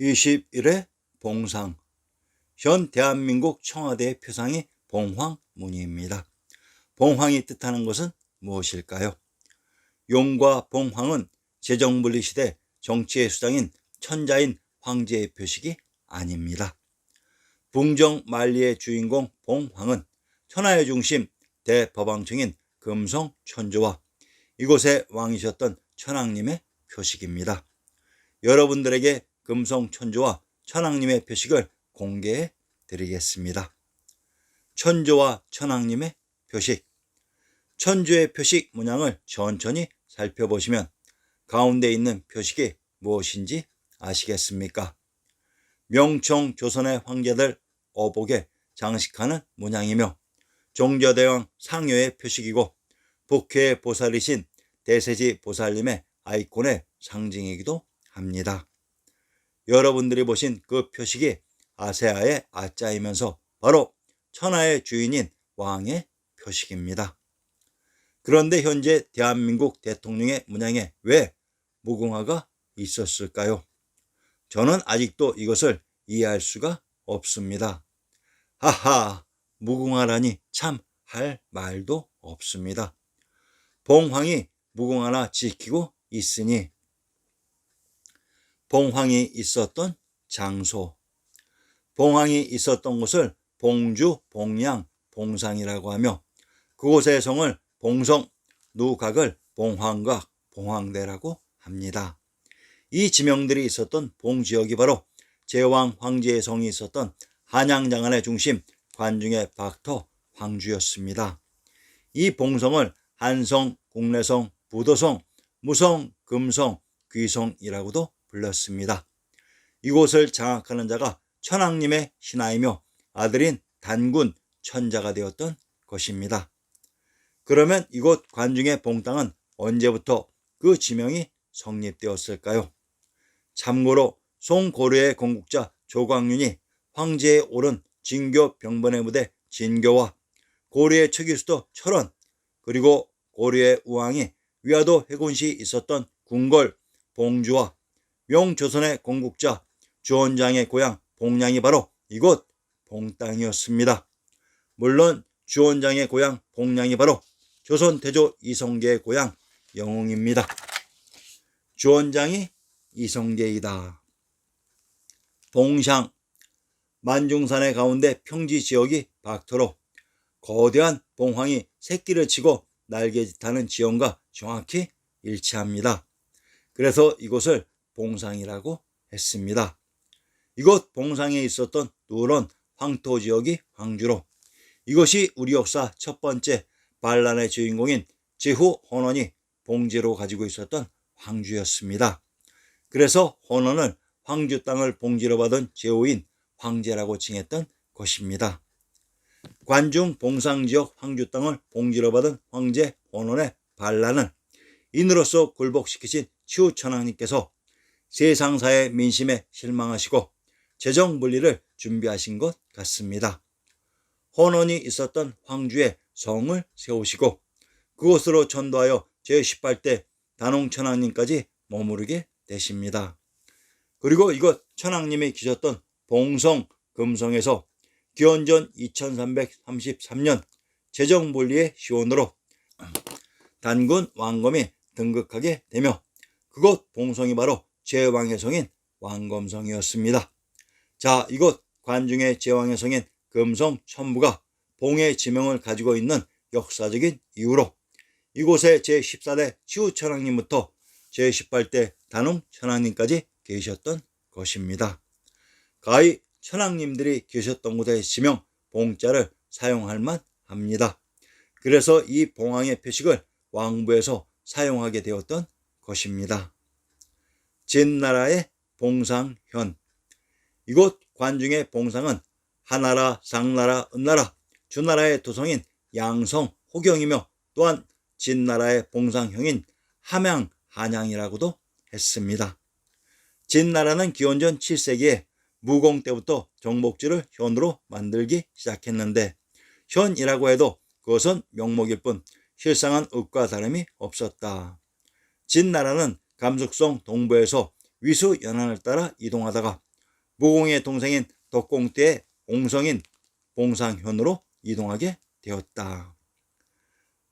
21회 봉상. 현 대한민국 청와대의 표상이 봉황무늬입니다. 봉황이 뜻하는 것은 무엇일까요? 용과 봉황은 제정분리 시대 정치의 수장인 천자인 황제의 표식이 아닙니다. 붕정 만리의 주인공 봉황은 천하의 중심 대법왕청인 금성 천조와 이곳의 왕이셨던 천황님의 표식입니다. 여러분들에게 금성 천조와 천황님의 표식을 공개해 드리겠습니다. 천조와 천황님의 표식. 천조의 표식 문양을 천천히 살펴보시면 가운데 있는 표식이 무엇인지 아시겠습니까? 명청 조선의 황제들 어복에 장식하는 문양이며 종저대왕 상여의 표식이고 북해의 보살이신 대세지 보살님의 아이콘의 상징이기도 합니다. 여러분들이 보신 그 표식이 아세아의 아자이면서 바로 천하의 주인인 왕의 표식입니다. 그런데 현재 대한민국 대통령의 문양에 왜 무궁화가 있었을까요? 저는 아직도 이것을 이해할 수가 없습니다. 하하, 무궁화라니 참 할 말도 없습니다. 봉황이 무궁화나 지키고 있으니 봉황이 있었던 장소, 봉황이 있었던 곳을 봉주, 봉양, 봉상이라고 하며 그곳의 성을 봉성, 누각을 봉황각, 봉황대라고 합니다. 이 지명들이 있었던 봉지역이 바로 제왕 황제의 성이 있었던 한양장안의 중심 관중의 박터 황주였습니다. 이 봉성을 한성, 국내성, 부도성, 무성, 금성, 귀성이라고도 불렀습니다. 이곳을 장악하는 자가 천황님의 신하이며 아들인 단군 천자가 되었던 것입니다. 그러면 이곳 관중의 봉땅은 언제부터 그 지명이 성립되었을까요? 참고로 송고려의 건국자 조광윤이 황제에 오른 진교 병번의 무대 진교와 고려의 초기수도 철원 그리고 고려의 우왕이 위화도 회군시 있었던 궁궐 봉주와 명조선의 건국자 주원장의 고향 봉양이 바로 이곳 봉땅이었습니다. 물론 주원장의 고향 봉양이 바로 조선 태조 이성계의 고향 영웅입니다. 주원장이 이성계이다. 봉상. 만중산의 가운데 평지 지역이 박토로 거대한 봉황이 새끼를 치고 날개짓하는 지형과 정확히 일치합니다. 그래서 이곳을 봉상이라고 했습니다. 이곳 봉상에 있었던 누런 황토 지역이 황주로 이것이 우리 역사 첫 번째 반란의 주인공인 제후 헌원이 봉제로 가지고 있었던 황주였습니다. 그래서 헌원을 황주 땅을 봉지로 받은 제후인 황제라고 칭했던 것입니다. 관중 봉상지역 황주 땅을 봉지로 받은 황제 헌원의 반란을 인으로서 굴복시키신 치우천황님께서 세상사의 민심에 실망하시고 재정분리를 준비하신 것 같습니다. 헌원이 있었던 황주에 성을 세우시고 그곳으로 전도하여 제18대 단홍천황님까지 머무르게 되십니다. 그리고 이곳 천황님이 계셨던 봉성 금성에서 기원전 2333년 재정분리의 시원으로 단군 왕검이 등극하게 되며 그곳 봉성이 바로 제왕의 성인 왕검성이었습니다. 자, 이곳 관중의 제왕의 성인 금성 천부가 봉의 지명을 가지고 있는 역사적인 이유로 이곳에 제14대 치우천황님부터 제18대 단홍천황님까지 계셨던 것입니다. 가히 천황님들이 계셨던 곳의 지명 봉자를 사용할 만합니다. 그래서 이 봉황의 표식을 왕부에서 사용하게 되었던 것입니다. 진나라의 봉상현. 이곳 관중의 봉상은 하나라, 상나라, 은나라, 주나라의 도성인 양성, 호경이며 또한 진나라의 봉상형인 함양, 한양이라고도 했습니다. 진나라는 기원전 7세기에 무공 때부터 정복지를 현으로 만들기 시작했는데 현이라고 해도 그것은 명목일 뿐 실상은 읍과 다름이 없었다. 진나라는 감숙성 동부에서 위수 연안을 따라 이동하다가 무공의 동생인 덕공 때의 옹성인 봉상현으로 이동하게 되었다.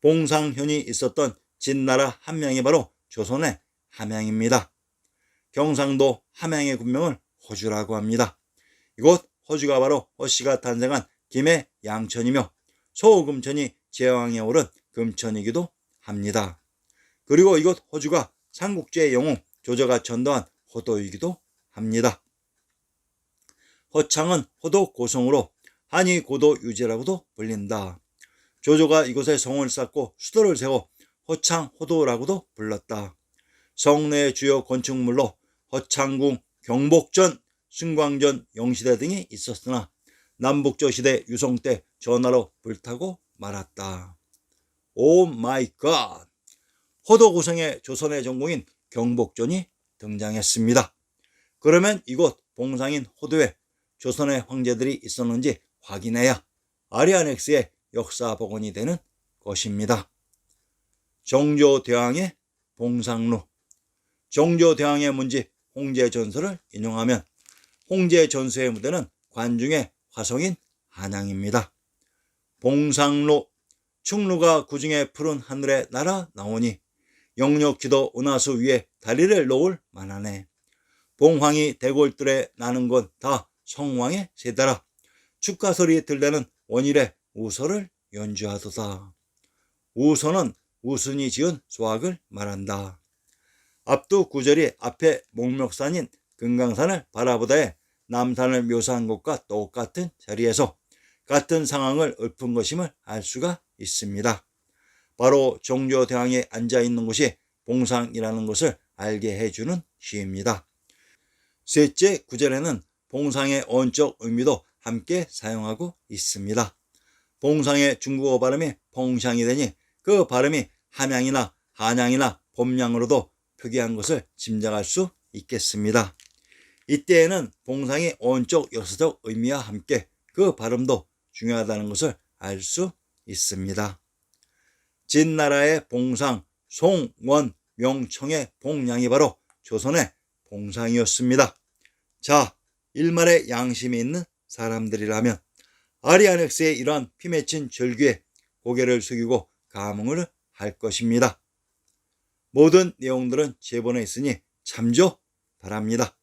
봉상현이 있었던 진나라 함양이 바로 조선의 함양입니다. 경상도 함양의 군명을 허주라고 합니다. 이곳 허주가 바로 허씨가 탄생한 김해 양천이며 소금천이 제왕에 오른 금천이기도 합니다. 그리고 이곳 허주가 삼국지의 영웅 조조가 전도한 호도이기도 합니다. 허창은 호도 고성으로 한이 고도 유제라고도 불린다. 조조가 이곳에 성을 쌓고 수도를 세워 허창 호도라고도 불렀다. 성내의 주요 건축물로 허창궁, 경복전, 승광전, 영시대 등이 있었으나 남북조 시대 유성 때 전하로 불타고 말았다. 오 마이 갓! 호도 고성에 조선의 전공인 경복전이 등장했습니다. 그러면 이곳 봉상인 호도에 조선의 황제들이 있었는지 확인해야 아리아넥스의 역사 복원이 되는 것입니다. 정조대왕의 봉상루. 정조대왕의 문집 홍제전서를 인용하면 홍제전서의 무대는 관중의 화성인 한양입니다. 봉상루. 충루가 구중에 푸른 하늘에 날아 나오니 영력기도 은하수 위에 다리를 놓을 만하네. 봉황이 대골들에 나는 건 다 성왕의 세대라. 축가소리 들려는 원일의 우서를 연주하도다. 우서는 우순이 지은 수학을 말한다. 앞두 구절이 앞에 목멱산인 금강산을 바라보다에 남산을 묘사한 것과 똑같은 자리에서 같은 상황을 읊은 것임을 알 수가 있습니다. 바로 정조대왕이 앉아있는 곳이 봉상이라는 것을 알게 해주는 시입니다. 셋째 구절에는 봉상의 언적 의미도 함께 사용하고 있습니다. 봉상의 중국어 발음이 봉샹이 되니 그 발음이 함양이나 한양이나 봄양으로도 표기한 것을 짐작할 수 있겠습니다. 이때에는 봉상의 언적 역사적 의미와 함께 그 발음도 중요하다는 것을 알 수 있습니다. 진나라의 봉상, 송, 원, 명청의 봉양이 바로 조선의 봉상이었습니다. 자, 일말의 양심이 있는 사람들이라면 아리아넥스의 이러한 피맺힌 절규에 고개를 숙이고 감흥을 할 것입니다. 모든 내용들은 제본에 있으니 참조 바랍니다.